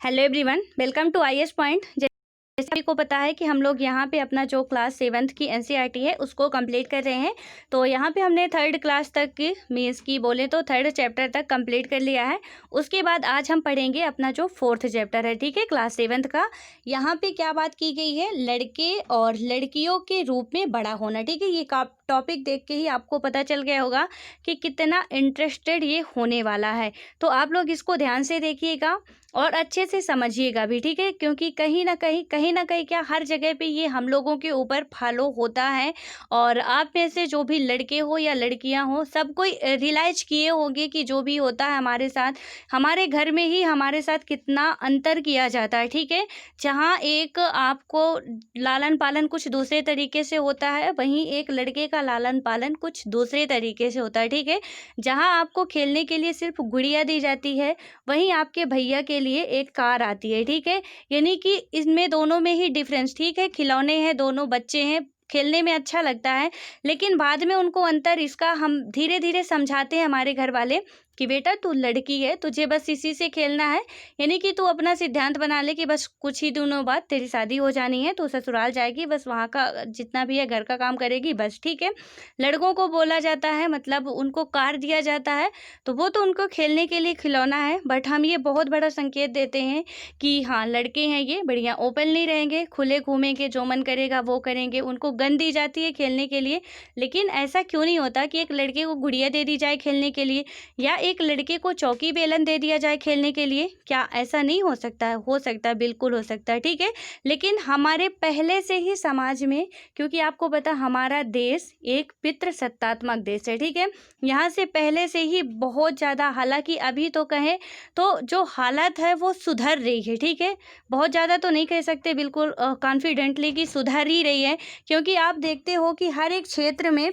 Hello everyone, welcome to IAS point. जैसे आपको पता है कि हम लोग यहाँ पे अपना जो क्लास 7th की एनसीईआरटी है उसको कंप्लीट कर रहे हैं। तो यहाँ पे हमने 3rd क्लास तक की मीन्स की बोले तो 3rd चैप्टर तक कंप्लीट कर लिया है। उसके बाद आज हम पढ़ेंगे अपना जो 4th चैप्टर है, ठीक है, क्लास 7th का। यहाँ पे क्या बात की गई है, लड़के और लड़कियों के रूप में बड़ा होना, ठीक है। ये टॉपिक देख के ही आपको पता चल गया होगा कि कितना इंटरेस्टेड ये होने वाला है। तो आप लोग इसको ध्यान से देखिएगा और अच्छे से समझिएगा भी, ठीक है, क्योंकि कहीं ना कहीं क्या हर जगह पे ये हम लोगों के ऊपर फॉलो होता है। और आप में से जो भी लड़के हो या लड़कियां हो, सब कोई रियलाइज किए होंगे कि जो भी होता है हमारे साथ, हमारे घर में ही हमारे साथ कितना अंतर किया जाता है, ठीक है। जहाँ एक आपको लालन पालन कुछ दूसरे तरीके से होता है, वहीं एक लड़के का लालन पालन कुछ दूसरे तरीके से होता है, ठीक है। जहाँ आपको खेलने के लिए सिर्फ गुड़िया दी जाती है, वहीं आपके भैया के लिए एक कार आती है, ठीक है। यानी कि इसमें दोनों में ही डिफरेंस, ठीक है। खिलौने हैं, दोनों बच्चे हैं, खेलने में अच्छा लगता है, लेकिन बाद में उनको अंतर इसका हम धीरे धीरे समझाते हैं हमारे घर वाले कि बेटा तू लड़की है, तुझे बस इसी से खेलना है। यानी कि तू अपना सिद्धांत बना ले कि बस कुछ ही दिनों बाद तेरी शादी हो जानी है, तू ससुराल जाएगी, बस वहाँ का जितना भी है घर का काम करेगी, बस, ठीक है। लड़कों को बोला जाता है, मतलब उनको कार दिया जाता है, तो वो तो उनको खेलने के लिए खिलौना है। बट हम ये बहुत बड़ा संकेत देते हैं कि हाँ, लड़के हैं, ये बढ़िया ओपन नहीं रहेंगे, खुले घूमेंगे, जो मन करेगा वो करेंगे। उनको गन दी जाती है खेलने के लिए, लेकिन ऐसा क्यों नहीं होता कि एक लड़के को गुड़िया दे दी जाए खेलने के लिए, या एक लड़के को चौकी बेलन दे दिया जाए खेलने के लिए? क्या ऐसा नहीं हो सकता है? हो सकता है, बिल्कुल हो सकता है, ठीक है। लेकिन हमारे पहले से ही समाज में, क्योंकि आपको पता हमारा देश एक पितृसत्तात्मक देश है, ठीक है। यहाँ से पहले से ही बहुत ज़्यादा, हालांकि अभी तो कहें तो जो हालत है वो सुधर रही है, ठीक है। बहुत ज़्यादा तो नहीं कह सकते, बिल्कुल कॉन्फिडेंटली कि सुधर ही रही है, क्योंकि आप देखते हो कि हर एक क्षेत्र में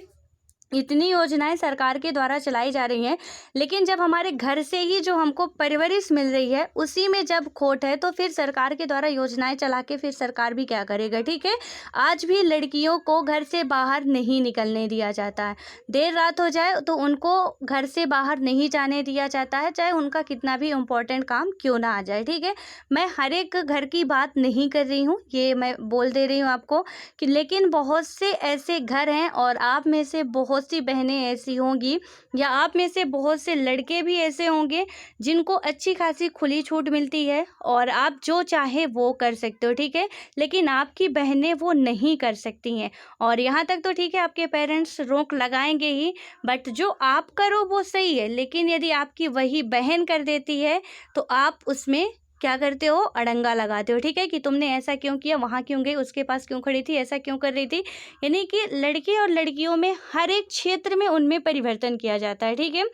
इतनी योजनाएं सरकार के द्वारा चलाई जा रही हैं, लेकिन जब हमारे घर से ही जो हमको परवरिश मिल रही है उसी में जब खोट है, तो फिर सरकार के द्वारा योजनाएं चला के फिर सरकार भी क्या करेगा, ठीक है। आज भी लड़कियों को घर से बाहर नहीं निकलने दिया जाता है। देर रात हो जाए तो उनको घर से बाहर नहीं जाने दिया जाता है, चाहे उनका कितना भी इम्पोर्टेंट काम क्यों ना आ जाए, ठीक है। मैं हर एक घर की बात नहीं कर रही हूँ, ये मैं बोल दे रही हूँ आपको कि, लेकिन बहुत से ऐसे घर हैं और आप में से बहुत सी बहनें ऐसी होंगी, या आप में से बहुत से लड़के भी ऐसे होंगे जिनको अच्छी खासी खुली छूट मिलती है और आप जो चाहे वो कर सकते हो, ठीक है। लेकिन आपकी बहनें वो नहीं कर सकती हैं, और यहाँ तक तो ठीक है आपके पेरेंट्स रोक लगाएंगे ही, बट जो आप करो वो सही है। लेकिन यदि आपकी वही बहन कर देती है तो आप उसमें क्या करते हो, अड़ंगा लगाते हो, ठीक है, कि तुमने ऐसा क्यों किया, वहाँ क्यों गई, उसके पास क्यों खड़ी थी, ऐसा क्यों कर रही थी। यानी कि लड़के और लड़कियों में हर एक क्षेत्र में उनमें परिवर्तन किया जाता है, ठीक है।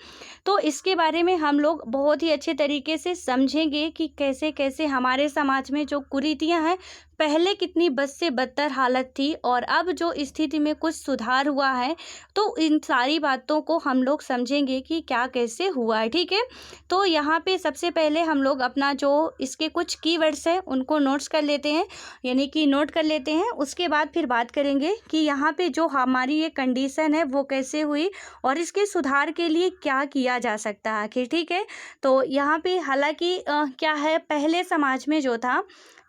तो इसके बारे में हम लोग बहुत ही अच्छे तरीके से समझेंगे कि कैसे कैसे हमारे समाज में जो कुरीतियाँ हैं, पहले कितनी बद से बदतर हालत थी और अब जो स्थिति में कुछ सुधार हुआ है, तो इन सारी बातों को हम लोग समझेंगे कि क्या कैसे हुआ है, ठीक है। तो यहाँ पे सबसे पहले हम लोग अपना जो इसके कुछ कीवर्ड्स हैं उनको नोट्स कर लेते हैं, यानी कि नोट कर लेते हैं। उसके बाद फिर बात करेंगे कि यहाँ पे जो हमारी ये कंडीशन है वो कैसे हुई और इसके सुधार के लिए क्या किया जा सकता है आखिर, ठीक है। तो यहाँ पे हालांकि क्या है, पहले समाज में जो था,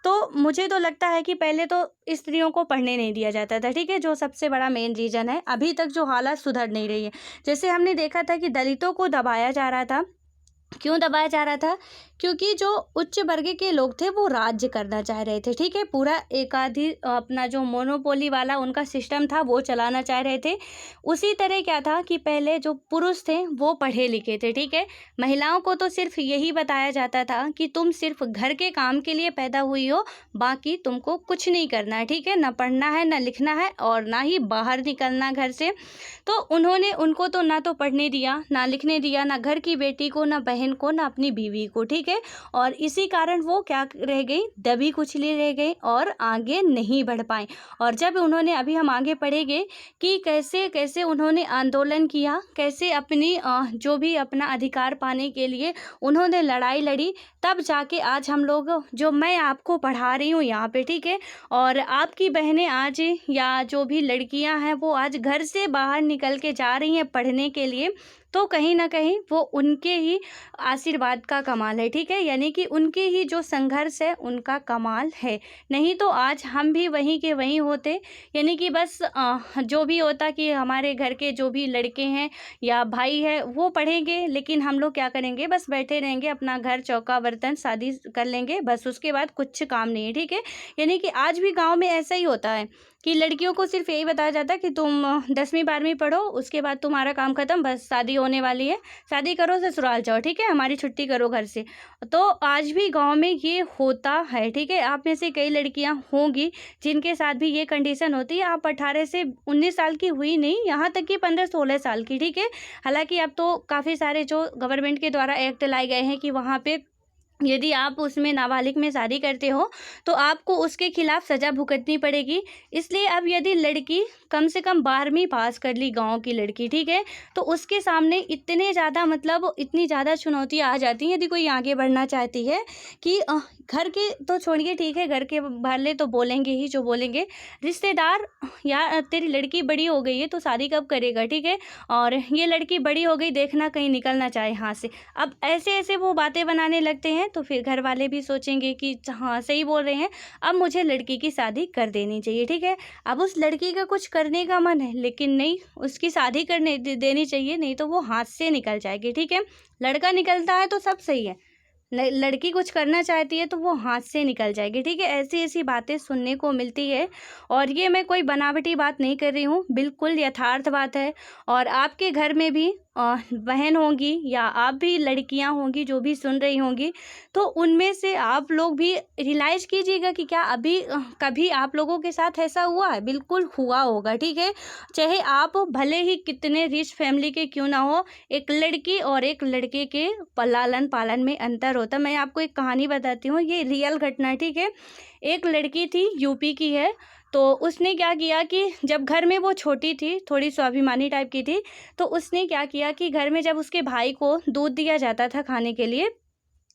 तो मुझे तो लगता है कि पहले तो स्त्रियों को पढ़ने नहीं दिया जाता था, ठीक है, जो सबसे बड़ा मेन रीज़न है। अभी तक जो हालत सुधर नहीं रही है, जैसे हमने देखा था कि दलितों को दबाया जा रहा था। क्यों दबाया जा रहा था? क्योंकि जो उच्च वर्ग के लोग थे वो राज्य करना चाह रहे थे, ठीक है। पूरा एकाधी अपना जो मोनोपोली वाला उनका सिस्टम था वो चलाना चाह रहे थे। उसी तरह क्या था कि पहले जो पुरुष थे वो पढ़े लिखे थे, ठीक है। महिलाओं को तो सिर्फ यही बताया जाता था कि तुम सिर्फ घर के काम के लिए पैदा हुई हो, बाकी तुमको कुछ नहीं करना है, ठीक है, ना पढ़ना है, ना लिखना है, और ना ही बाहर निकलना घर से। तो उन्होंने उनको तो ना तो पढ़ने दिया, ना लिखने दिया, ना घर की बेटी को, ना बहन को, ना अपनी बीवी को, ठीक है। और इसी कारण वो क्या रह गई, दबी कुचली रह गई और आगे नहीं बढ़ पाई। और जब उन्होंने, अभी हम आगे पढ़ेंगे कि कैसे कैसे उन्होंने आंदोलन किया, कैसे अपनी जो भी अपना अधिकार पाने के लिए उन्होंने लड़ाई लड़ी, तब जाके आज हम लोग, जो मैं आपको पढ़ा रही हूँ यहाँ पे, ठीक है, और आपकी बहनें आज, या जो भी लड़कियाँ हैं वो आज घर से बाहर निकल के जा रही हैं पढ़ने के लिए, तो कहीं ना कहीं वो उनके ही आशीर्वाद का कमाल है, ठीक है, यानी कि उनके ही जो संघर्ष है उनका कमाल है। नहीं तो आज हम भी वहीं के वहीं होते, यानी कि बस जो भी होता कि हमारे घर के जो भी लड़के हैं या भाई है वो पढ़ेंगे, लेकिन हम लोग क्या करेंगे, बस बैठे रहेंगे, अपना घर चौका बर्तन शादी कर लेंगे, बस उसके बाद कुछ काम नहीं है, ठीक है। यानी कि आज भी गांव में ऐसा ही होता है कि लड़कियों को सिर्फ यही बताया जाता है कि तुम 10वीं 12वीं पढ़ो, उसके बाद तुम्हारा काम खत्म, बस शादी होने वाली है, शादी करो ससुराल जाओ, ठीक है, हमारी छुट्टी करो घर से। तो आज भी गांव में ये होता है, ठीक है। आप में से कई लड़कियां होंगी जिनके साथ भी ये कंडीशन होती है। आप 18 से 19 साल की हुई नहीं, यहाँ तक कि 15-16 साल की, ठीक है। हालांकि अब तो काफ़ी सारे जो गवर्नमेंट के द्वारा एक्ट लाए गए हैं कि वहाँ पे यदि आप उसमें नाबालिग में शादी करते हो तो आपको उसके खिलाफ सज़ा भुगतनी पड़ेगी। इसलिए अब यदि लड़की कम से कम 12वीं पास कर ली, गांव की लड़की, ठीक है, तो उसके सामने इतने ज़्यादा मतलब इतनी ज़्यादा चुनौतियाँ आ जाती हैं यदि कोई आगे बढ़ना चाहती है कि घर के तो छोड़िए, ठीक है, घर के वाले तो बोलेंगे ही जो बोलेंगे, रिश्तेदार, यार तेरी लड़की बड़ी हो गई है तो शादी कब करेगा, ठीक है, और ये लड़की बड़ी हो गई, देखना कहीं निकल ना जाए हाथ से। अब ऐसे ऐसे वो बातें बनाने लगते हैं तो फिर घर वाले भी सोचेंगे कि हाँ सही बोल रहे हैं, अब मुझे लड़की की शादी कर देनी चाहिए, ठीक है। अब उस लड़की का कुछ करने का मन है लेकिन नहीं, उसकी शादी करने देनी चाहिए, नहीं तो वो हाथ से निकल जाएगी, ठीक है। लड़का निकलता है तो सब सही है, लड़की कुछ करना चाहती है तो वो हाथ से निकल जाएगी, ठीक है। ऐसी ऐसी बातें सुनने को मिलती है और ये मैं कोई बनावटी बात नहीं कर रही हूँ, बिल्कुल यथार्थ बात है। और आपके घर में भी बहन होंगी या आप भी लड़कियां होंगी जो भी सुन रही होंगी, तो उनमें से आप लोग भी रियलाइज़ कीजिएगा कि क्या अभी कभी आप लोगों के साथ ऐसा हुआ है। बिल्कुल हुआ होगा, ठीक है। चाहे आप भले ही कितने रिच फैमिली के क्यों ना हो, एक लड़की और एक लड़के के लालन पालन में अंतर होता है। मैं आपको एक कहानी बताती हूँ, ये रियल घटना है, ठीक है। एक लड़की थी, यूपी की है, तो उसने क्या किया कि जब घर में वो छोटी थी, थोड़ी स्वाभिमानी टाइप की थी, तो उसने क्या किया कि घर में जब उसके भाई को दूध दिया जाता था खाने के लिए,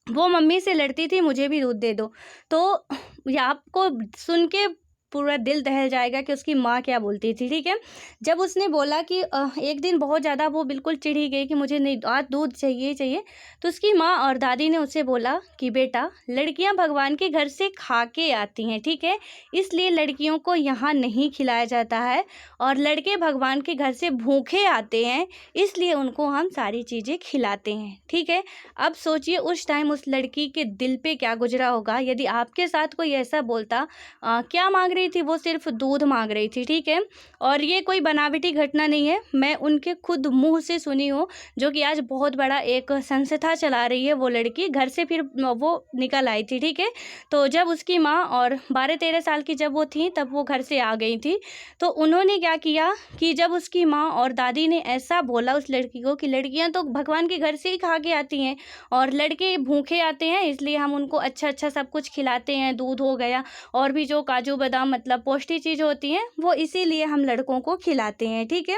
वो मम्मी से लड़ती थी मुझे भी दूध दे दो। तो ये आपको सुन के पूरा दिल दहल जाएगा कि उसकी माँ क्या बोलती थी, ठीक है। जब उसने बोला कि एक दिन बहुत ज़्यादा वो बिल्कुल चिढ़ी गई कि मुझे नहीं, आज दूध चाहिए चाहिए, तो उसकी माँ और दादी ने उससे बोला कि बेटा, लड़कियां भगवान के घर से खा के आती हैं, ठीक है, इसलिए लड़कियों को यहाँ नहीं खिलाया जाता है, और लड़के भगवान के घर से भूखे आते हैं इसलिए उनको हम सारी चीज़ें खिलाते हैं, ठीक है। अब सोचिए उस टाइम उस लड़की के दिल पे क्या गुजरा होगा यदि आपके साथ कोई ऐसा बोलता। क्या मांग रही थी वो, सिर्फ दूध मांग रही थी, ठीक है। और ये कोई बनावटी घटना नहीं है, मैं उनके खुद मुंह से सुनी हूँ, जो कि आज बहुत बड़ा एक संस्था चला रही है। वो लड़की घर से फिर वो निकल आई थी, ठीक है। तो जब उसकी माँ और 12-13 साल की जब वो थी तब वो घर से आ गई थी, तो उन्होंने क्या किया कि जब उसकी माँ और दादी ने ऐसा बोला उस लड़की को कि लड़कियाँ तो भगवान के घर से ही खा के आती हैं और लड़के भूखे आते हैं इसलिए हम उनको अच्छा अच्छा सब कुछ खिलाते हैं, दूध हो गया और भी जो काजू बादाम मतलब पौष्टिक चीज़ होती हैं वो इसीलिए हम लड़कों को खिलाते हैं, ठीक है।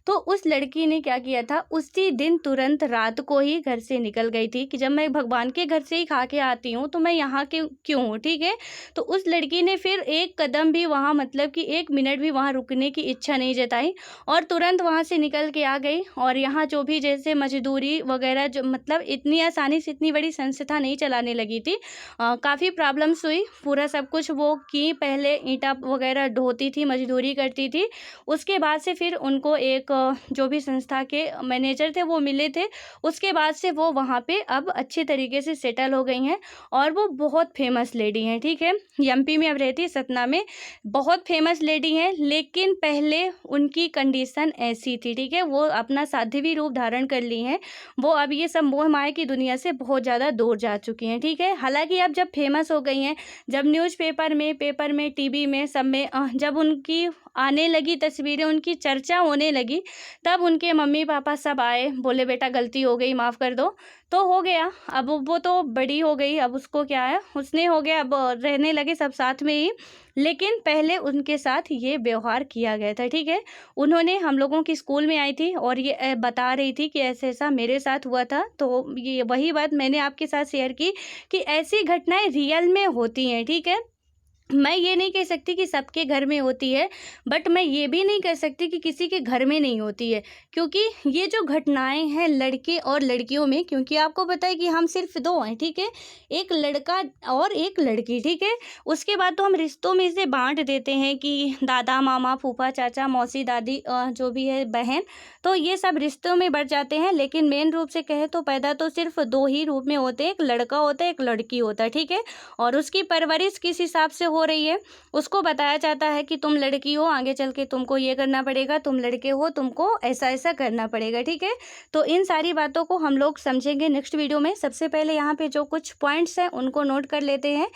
तो उस लड़की ने क्या किया था, उसी दिन तुरंत रात को ही घर से निकल गई थी कि जब मैं भगवान के घर से ही खा के आती हूँ तो मैं यहाँ के क्यों हूँ, ठीक है। तो उस लड़की ने फिर एक कदम भी वहाँ मतलब कि 1 मिनट भी वहाँ रुकने की इच्छा नहीं जताई और तुरंत वहाँ से निकल के आ गई। और यहाँ जो भी जैसे मजदूरी वगैरह जो मतलब इतनी आसानी से इतनी बड़ी संस्था नहीं चलाने लगी थी, काफ़ी प्रॉब्लम्स हुई, पूरा सब कुछ वो की, पहले ईंटा वगैरह ढोती थी, मजदूरी करती थी। उसके बाद से फिर उनको एक जो भी संस्था के मैनेजर थे वो मिले थे, उसके बाद से वो वहाँ पे अब अच्छे तरीके से सेटल हो गई हैं और वो बहुत फेमस लेडी हैं, ठीक है। एमपी में अब रहती है, सतना में, बहुत फेमस लेडी हैं। लेकिन पहले उनकी कंडीशन ऐसी थी, ठीक है, वो अपना साध्वी रूप धारण कर ली हैं, वो अब ये सब मोह माया की दुनिया से बहुत ज़्यादा दूर जा चुकी हैं, ठीक है। हालांकि अब जब फेमस हो गई हैं, जब न्यूज़पेपर में टीवी में सब में जब उनकी आने लगी तस्वीरें, उनकी चर्चा होने लगी, तब उनके मम्मी पापा सब आए, बोले बेटा गलती हो गई, माफ़ कर दो। तो हो गया, अब वो तो बड़ी हो गई, अब उसको क्या है, उसने हो गया, अब रहने लगे सब साथ में ही। लेकिन पहले उनके साथ ये व्यवहार किया गया था, ठीक है। उन्होंने हम लोगों की स्कूल में आई थी और ये बता रही थी कि ऐसा ऐसा मेरे साथ हुआ था, तो ये वही बात मैंने आपके साथ शेयर की कि ऐसी घटनाएं रियल में होती हैं, ठीक है। मैं ये नहीं कह सकती कि सबके घर में होती है, बट मैं ये भी नहीं कह सकती कि किसी के घर में नहीं होती है, क्योंकि ये जो घटनाएं हैं लड़के और लड़कियों में, क्योंकि आपको पता है कि हम सिर्फ दो हैं, ठीक है, एक लड़का और एक लड़की, ठीक है। उसके बाद तो हम रिश्तों में इसे बांट देते हैं कि दादा मामा फूफा चाचा मौसी दादी जो भी है बहन, तो ये सब रिश्तों में बढ़ जाते हैं। लेकिन मेन रूप से कहे तो पैदा तो सिर्फ दो ही रूप में होते हैं, एक लड़का होता है एक लड़की होता है, ठीक है। और उसकी परवरिश किस हिसाब से हो रही है, उसको बताया जाता है कि तुम लड़की हो, आगे चल के तुमको ये करना पड़ेगा, तुम लड़के हो, तुमको ऐसा ऐसा करना पड़ेगा, ठीक है। तो इन सारी बातों को हम लोग समझेंगे नेक्स्ट वीडियो में। सबसे पहले यहाँ पे जो कुछ पॉइंट्स हैं उनको नोट कर लेते हैं।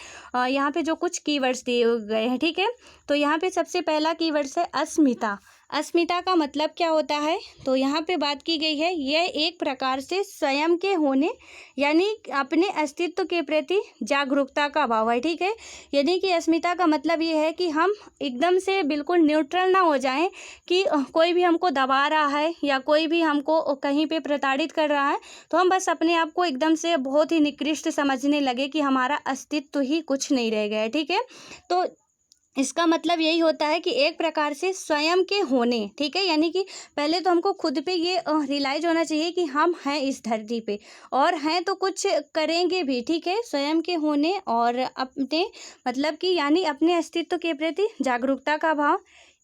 यहाँ पे जो कुछ कीवर्ड्स दिए गए हैं, ठीक है। तो यहाँ पे सबसे पहला कीवर्ड्स है अस्मिता। अस्मिता का मतलब क्या होता है, तो यहाँ पे बात की गई है यह एक प्रकार से स्वयं के होने यानी अपने अस्तित्व के प्रति जागरूकता का भाव है, ठीक है। यानी कि अस्मिता का मतलब ये है कि हम एकदम से बिल्कुल न्यूट्रल ना हो जाएं कि कोई भी हमको दबा रहा है या कोई भी हमको कहीं पे प्रताड़ित कर रहा है तो हम बस अपने आप को एकदम से बहुत ही निकृष्ट समझने लगे कि हमारा अस्तित्व ही कुछ नहीं रह गया है, ठीक है। तो इसका मतलब यही होता है कि एक प्रकार से स्वयं के होने, ठीक है, यानी कि पहले तो हमको खुद पे ये रियलाइज होना चाहिए कि हम हैं इस धरती पे और हैं तो कुछ करेंगे भी, ठीक है। स्वयं के होने और अपने मतलब कि यानी अपने अस्तित्व के प्रति जागरूकता का भाव।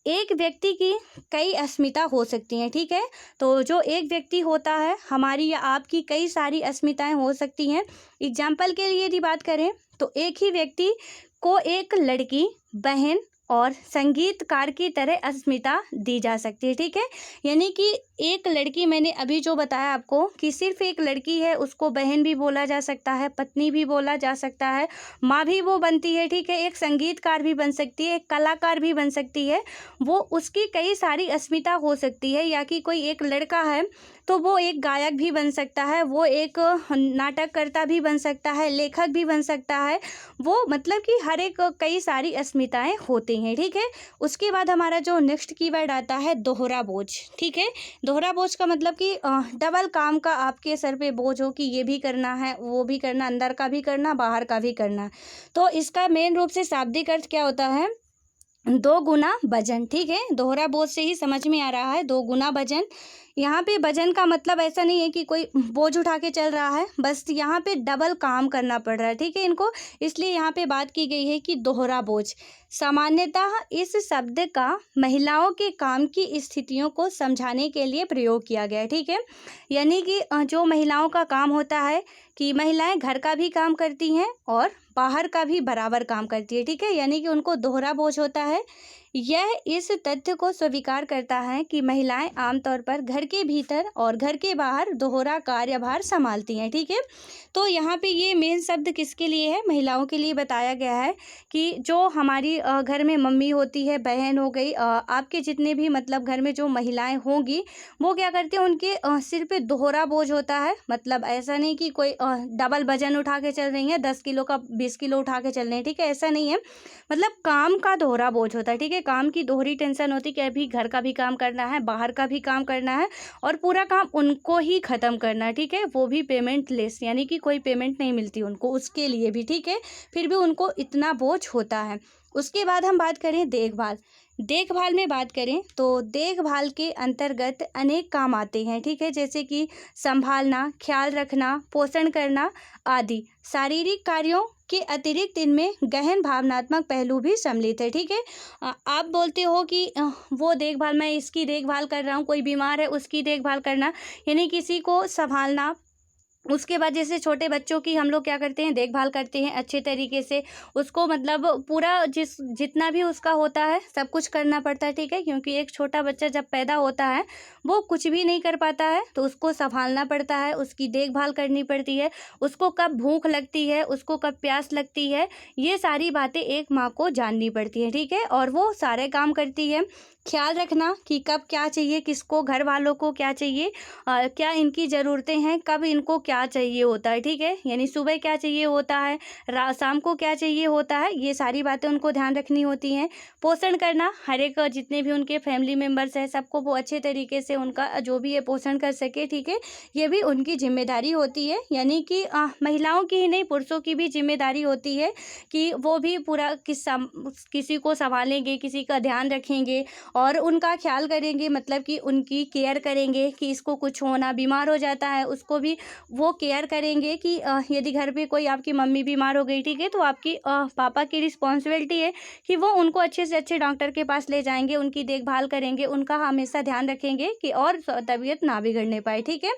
एक व्यक्ति की कई अस्मिता हो सकती हैं, ठीक है। तो जो एक व्यक्ति होता है हमारी या आपकी कई सारी अस्मिताएं हो सकती हैं। एग्जाम्पल के लिए यदि बात करें तो एक ही व्यक्ति को एक लड़की बहन और संगीतकार की तरह अस्मिता दी जा सकती है, ठीक है। यानी कि एक लड़की, मैंने अभी जो बताया आपको कि सिर्फ एक लड़की है, उसको बहन भी बोला जा सकता है, पत्नी भी बोला जा सकता है, माँ भी वो बनती है, ठीक है। एक संगीतकार भी बन सकती है, एक कलाकार भी बन सकती है, वो उसकी कई सारी अस्मिता हो सकती है। या कि कोई एक लड़का है तो वो एक गायक भी बन सकता है, वो एक नाटककर्ता भी बन सकता है, लेखक भी बन सकता है, वो मतलब कि हर एक कई सारी अस्मिताएं होती हैं, ठीक है। उसके बाद हमारा जो नेक्स्ट कीवर्ड आता है दोहरा बोझ, ठीक है। दोहरा बोझ का मतलब कि डबल काम का आपके सर पे बोझ हो कि ये भी करना है वो भी करना, अंदर का भी करना बाहर का भी करना। तो इसका मेन रूप से शाब्दिक अर्थ क्या होता है, दो गुना वजन, ठीक है। दोहरा बोझ से ही समझ में आ रहा है, दो गुना वजन। यहाँ पे वजन का मतलब ऐसा नहीं है कि कोई बोझ उठा के चल रहा है, बस यहाँ पे डबल काम करना पड़ रहा है, ठीक है इनको, इसलिए यहाँ पे बात की गई है कि दोहरा बोझ। सामान्यतः इस शब्द का महिलाओं के काम की स्थितियों को समझाने के लिए प्रयोग किया गया है, ठीक है। यानी कि जो महिलाओं का काम होता है कि महिलाएं घर का भी काम करती हैं और बाहर का भी बराबर काम करती है, ठीक है। यानी कि उनको दोहरा बोझ होता है। यह इस तथ्य को स्वीकार करता है कि महिलाएं आमतौर पर घर के भीतर और घर के बाहर दोहरा कार्यभार संभालती हैं, ठीक है। तो यहाँ पे ये मेन शब्द किसके लिए है, महिलाओं के लिए बताया गया है कि जो हमारी घर में मम्मी होती है, बहन हो गई, आपके जितने भी मतलब घर में जो महिलाएं होंगी वो क्या करती हैं, उनके सिर पे दोहरा बोझ होता है। मतलब ऐसा नहीं कि कोई डबल वजन उठा के चल रही है, 10 किलो का 20 किलो उठा के चल रहे हैं, ठीक है, ऐसा नहीं है। मतलब काम का दोहरा बोझ होता है, ठीक है। काम की दोहरी टेंशन होती है कि अभी घर का भी काम करना है, बाहर का भी काम करना है और पूरा काम उनको ही ख़त्म करना है, ठीक है। वो भी पेमेंट लेस, यानी कि कोई पेमेंट नहीं मिलती उनको उसके लिए भी, ठीक है। फिर भी उनको इतना बोझ होता है। उसके बाद हम बात करें देखभाल। देखभाल में बात करें तो देखभाल के अंतर्गत अनेक काम आते हैं, ठीक है, जैसे कि संभालना, ख्याल रखना, पोषण करना आदि। शारीरिक कार्यों के अतिरिक्त इनमें गहन भावनात्मक पहलू भी सम्मिलित है, ठीक है। आप बोलते हो कि वो देखभाल, मैं इसकी देखभाल कर रहा हूँ, कोई बीमार है उसकी देखभाल करना, यानी किसी को संभालना। उसके बाद जैसे छोटे बच्चों की हम लोग क्या करते हैं, देखभाल करते हैं अच्छे तरीके से, उसको मतलब पूरा जितना भी उसका होता है सब कुछ करना पड़ता है, ठीक है। क्योंकि एक छोटा बच्चा जब पैदा होता है वो कुछ भी नहीं कर पाता है, तो उसको संभालना पड़ता है, उसकी देखभाल करनी पड़ती है, उसको कब भूख लगती है, उसको कब प्यास लगती है, ये सारी बातें एक माँ को जाननी पड़ती है, ठीक है। और वो सारे काम करती है। ख्याल रखना कि कब क्या चाहिए, किसको, घर वालों को क्या चाहिए, क्या इनकी ज़रूरतें हैं, कब इनको क्या क्या चाहिए होता है, ठीक है, यानी सुबह क्या चाहिए होता है, शाम को क्या चाहिए होता है, ये सारी बातें उनको ध्यान रखनी होती हैं। पोषण करना, हर एक जितने भी उनके फैमिली मेम्बर्स हैं सबको वो अच्छे तरीके से उनका जो भी है पोषण कर सके, ठीक है, ये भी उनकी जिम्मेदारी होती है। यानी कि महिलाओं की ही नहीं पुरुषों की भी जिम्मेदारी होती है कि वो भी पूरा किसी को संभालेंगे, किसी का ध्यान रखेंगे और उनका ख्याल करेंगे, मतलब कि उनकी केयर करेंगे कि इसको कुछ होना, बीमार हो जाता है उसको भी वो केयर करेंगे कि यदि घर पे कोई आपकी मम्मी बीमार हो गई, ठीक है, तो आपकी पापा की रिस्पॉन्सिबिलिटी है कि वो उनको अच्छे से अच्छे डॉक्टर के पास ले जाएंगे, उनकी देखभाल करेंगे, उनका हमेशा ध्यान रखेंगे कि और तबीयत ना बिगड़ने पाए, ठीक है।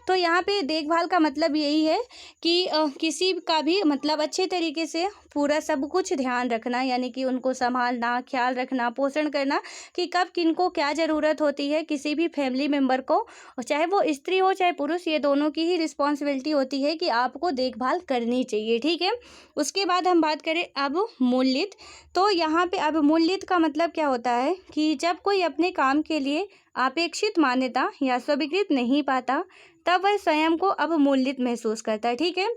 तो यहाँ पे देखभाल का मतलब यही है कि किसी का भी मतलब अच्छे तरीके से पूरा सब कुछ ध्यान रखना, यानी कि उनको संभालना, ख्याल रखना, पोषण करना कि कब किनको क्या ज़रूरत होती है। किसी भी फैमिली मेम्बर को, चाहे वो स्त्री हो चाहे पुरुष, ये दोनों की ही रिस्पॉन्सिबिलिटी होती है कि आपको देखभाल करनी चाहिए, ठीक है। उसके बाद हम बात करें अब मूल्यित, तो यहाँ पे अब मूल्यित का मतलब क्या होता है कि जब कोई अपने काम के लिए अपेक्षित मान्यता या स्वीकृत नहीं पाता तब वह स्वयं को अवमूल्यित महसूस करता है, ठीक है।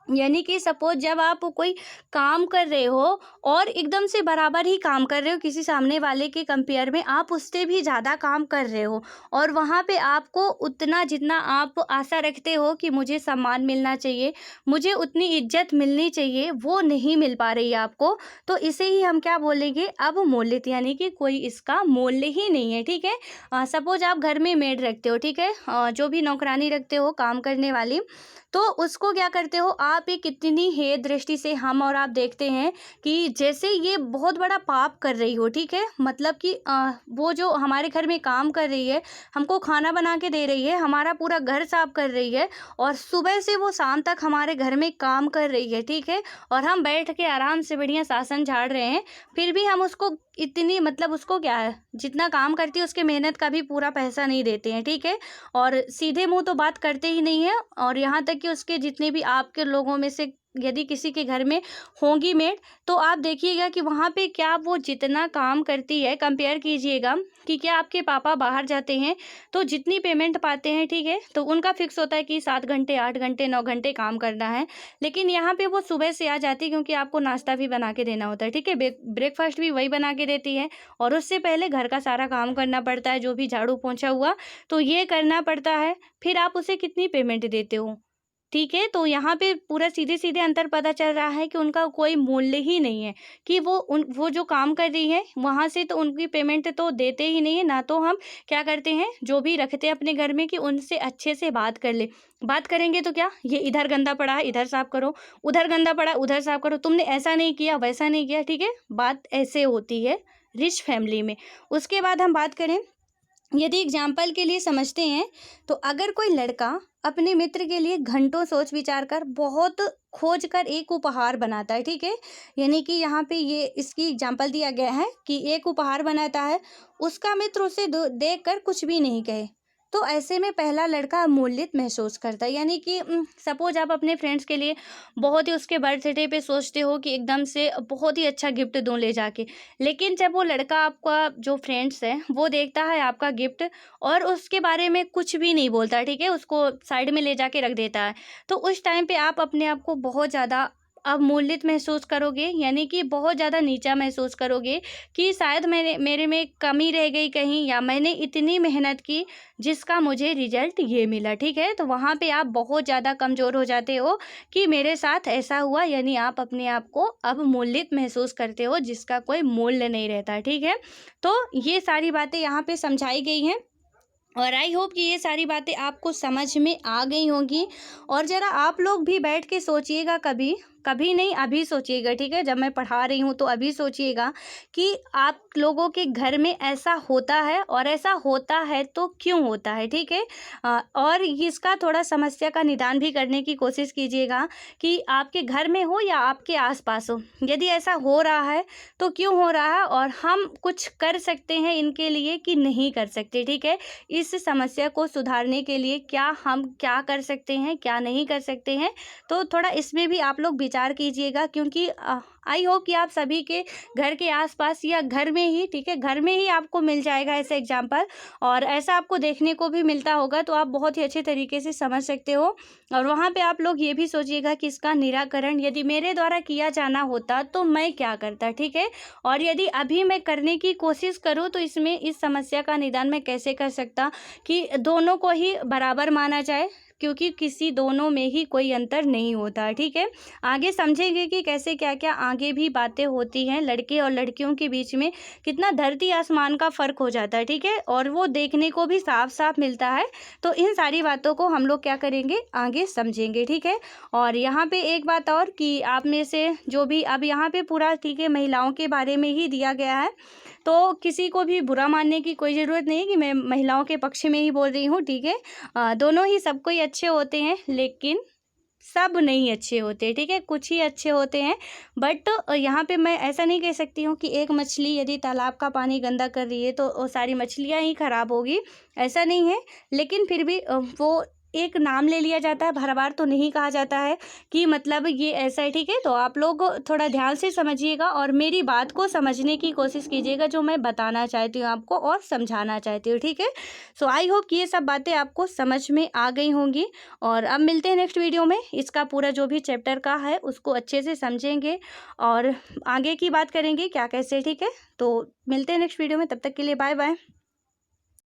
यानी कि सपोज जब आप कोई काम कर रहे हो और एकदम से बराबर ही काम कर रहे हो, किसी सामने वाले के कंपेयर में आप उससे भी ज़्यादा काम कर रहे हो और वहाँ पे आपको उतना जितना आप आशा रखते हो कि मुझे सम्मान मिलना चाहिए, मुझे उतनी इज्जत मिलनी चाहिए, वो नहीं मिल पा रही है आपको, तो इसे ही हम क्या बोलेंगे, अवमूल्यित, यानी कि कोई इसका मूल्य ही नहीं है, ठीक है। सपोज आप घर में मेड रखते हो, ठीक है, जो भी नौकरानी रखते हो काम करने वाली, तो उसको क्या करते हो आप, एक कितनी हे दृष्टि से हम और आप देखते हैं कि जैसे ये बहुत बड़ा पाप कर रही हो, ठीक है, मतलब कि वो जो हमारे घर में काम कर रही है, हमको खाना बना के दे रही है, हमारा पूरा घर साफ कर रही है और सुबह से वो शाम तक हमारे घर में काम कर रही है, ठीक है, और हम बैठ के आराम से बढ़िया शासन झाड़ रहे हैं, फिर भी हम उसको इतनी मतलब उसको क्या है, जितना काम करती है उसके मेहनत का भी पूरा पैसा नहीं देते हैं, ठीक है, और सीधे मुंह तो बात करते ही नहीं है। और यहाँ तक कि उसके जितने भी आपके लोगों में से यदि किसी के घर में होंगी मेड, तो आप देखिएगा कि वहाँ पे क्या वो जितना काम करती है, कंपेयर कीजिएगा कि क्या आपके पापा बाहर जाते हैं तो जितनी पेमेंट पाते हैं, ठीक है, तो उनका फिक्स होता है कि 7 घंटे 8 घंटे 9 घंटे काम करना है, लेकिन यहाँ पे वो सुबह से आ जाती है क्योंकि आपको नाश्ता भी बना के देना होता है, ठीक है, ब्रेकफास्ट भी वही बना के देती है और उससे पहले घर का सारा काम करना पड़ता है, जो भी झाड़ू पोंछा हुआ तो ये करना पड़ता है, फिर आप उसे कितनी पेमेंट देते हो, ठीक है। तो यहाँ पे पूरा सीधे सीधे अंतर पता चल रहा है कि उनका कोई मूल्य ही नहीं है, कि वो जो काम कर रही है वहाँ से तो उनकी पेमेंट तो देते ही नहीं है, ना तो हम क्या करते हैं जो भी रखते हैं अपने घर में कि उनसे अच्छे से बात कर ले, बात करेंगे तो क्या, ये इधर गंदा पड़ा है इधर साफ करो, उधर गंदा पड़ा है उधर साफ करो, तुमने ऐसा नहीं किया वैसा नहीं किया, ठीक है, बात ऐसे होती है रिच फैमिली में। उसके बाद हम बात करें, यदि एग्जाम्पल के लिए समझते हैं तो अगर कोई लड़का अपने मित्र के लिए घंटों सोच विचार कर बहुत खोज कर एक उपहार बनाता है, ठीक है, यानी कि यहाँ पे ये इसकी एग्जाम्पल दिया गया है कि एक उपहार बनाता है, उसका मित्र उसे देख कर कुछ भी नहीं कहे, तो ऐसे में पहला लड़का अमूल्यित महसूस करता है। यानी कि सपोज आप अपने फ्रेंड्स के लिए बहुत ही उसके बर्थडे पे सोचते हो कि एकदम से बहुत ही अच्छा गिफ्ट दूं ले जाके, लेकिन जब वो लड़का आपका जो फ्रेंड्स है वो देखता है आपका गिफ्ट और उसके बारे में कुछ भी नहीं बोलता, ठीक है, उसको साइड में ले जाके रख देता है, तो उस टाइम पे आप अपने आप को बहुत ज़्यादा अवमूल्यित महसूस करोगे, यानी कि बहुत ज़्यादा नीचा महसूस करोगे कि शायद मेरे में कमी रह गई कहीं, या मैंने इतनी मेहनत की जिसका मुझे रिजल्ट ये मिला, ठीक है, तो वहाँ पे आप बहुत ज़्यादा कमज़ोर हो जाते हो कि मेरे साथ ऐसा हुआ, यानी आप अपने आप को अवमूल्यित महसूस करते हो जिसका कोई मूल्य नहीं रहता, ठीक है। तो ये सारी बातें यहाँ पे समझाई गई हैं और आई होप कि ये सारी बातें आपको समझ में आ गई होंगी। और ज़रा आप लोग भी बैठ के सोचिएगा, कभी कभी नहीं अभी सोचिएगा, ठीक है, जब मैं पढ़ा रही हूँ तो अभी सोचिएगा कि आप लोगों के घर में ऐसा होता है और ऐसा होता है तो क्यों होता है, ठीक है, और इसका थोड़ा समस्या का निदान भी करने की कोशिश कीजिएगा कि आपके घर में हो या आपके आसपास हो, यदि ऐसा हो रहा है तो क्यों हो रहा है और हम कुछ कर सकते हैं इनके लिए कि नहीं कर सकते, ठीक है, इस समस्या को सुधारने के लिए हम क्या कर सकते हैं क्या नहीं कर सकते हैं, तो थोड़ा इसमें भी आप लोग विचार विचार कीजिएगा, क्योंकि आई होप कि आप सभी के घर के आसपास या घर में ही, ठीक है, घर में ही आपको मिल जाएगा ऐसे एग्जाम्पल, और ऐसा आपको देखने को भी मिलता होगा, तो आप बहुत ही अच्छे तरीके से समझ सकते हो। और वहाँ पे आप लोग ये भी सोचिएगा कि इसका निराकरण यदि मेरे द्वारा किया जाना होता तो मैं क्या करता, ठीक है, और यदि अभी मैं करने की कोशिश करूँ तो इसमें इस समस्या का निदान मैं कैसे कर सकता, कि दोनों को ही बराबर माना जाए, क्योंकि किसी दोनों में ही कोई अंतर नहीं होता, ठीक है। आगे समझेंगे कि कैसे क्या क्या आगे भी बातें होती हैं, लड़के और लड़कियों के बीच में कितना धरती आसमान का फ़र्क हो जाता है, ठीक है, और वो देखने को भी साफ साफ मिलता है। तो इन सारी बातों को हम लोग क्या करेंगे, आगे समझेंगे, ठीक है। और यहाँ पे एक बात और, कि आप में से जो भी, अब यहाँ पे पूरा, ठीक है, महिलाओं के बारे में ही दिया गया है, तो किसी को भी बुरा मानने की कोई ज़रूरत नहीं कि मैं महिलाओं के पक्ष में ही बोल रही हूँ, ठीक है। दोनों ही, सब कोई अच्छे होते हैं, लेकिन सब नहीं अच्छे होते, ठीक है, कुछ ही अच्छे होते हैं। बट यहाँ पे मैं ऐसा नहीं कह सकती हूँ कि एक मछली यदि तालाब का पानी गंदा कर रही है तो वो सारी मछलियाँ ही खराब होगी, ऐसा नहीं है। लेकिन फिर भी वो एक नाम ले लिया जाता है, हर बार तो नहीं कहा जाता है कि मतलब ये ऐसा है, ठीक है। तो आप लोग थोड़ा ध्यान से समझिएगा और मेरी बात को समझने की कोशिश कीजिएगा, जो मैं बताना चाहती हूँ आपको और समझाना चाहती हूँ, ठीक है। सो आई होप कि ये सब बातें आपको समझ में आ गई होंगी। और अब मिलते हैं नेक्स्ट वीडियो में, इसका पूरा जो भी चैप्टर का है उसको अच्छे से समझेंगे और आगे की बात करेंगे क्या कैसे, ठीक है। तो मिलते हैं नेक्स्ट वीडियो में, तब तक के लिए बाय बाय।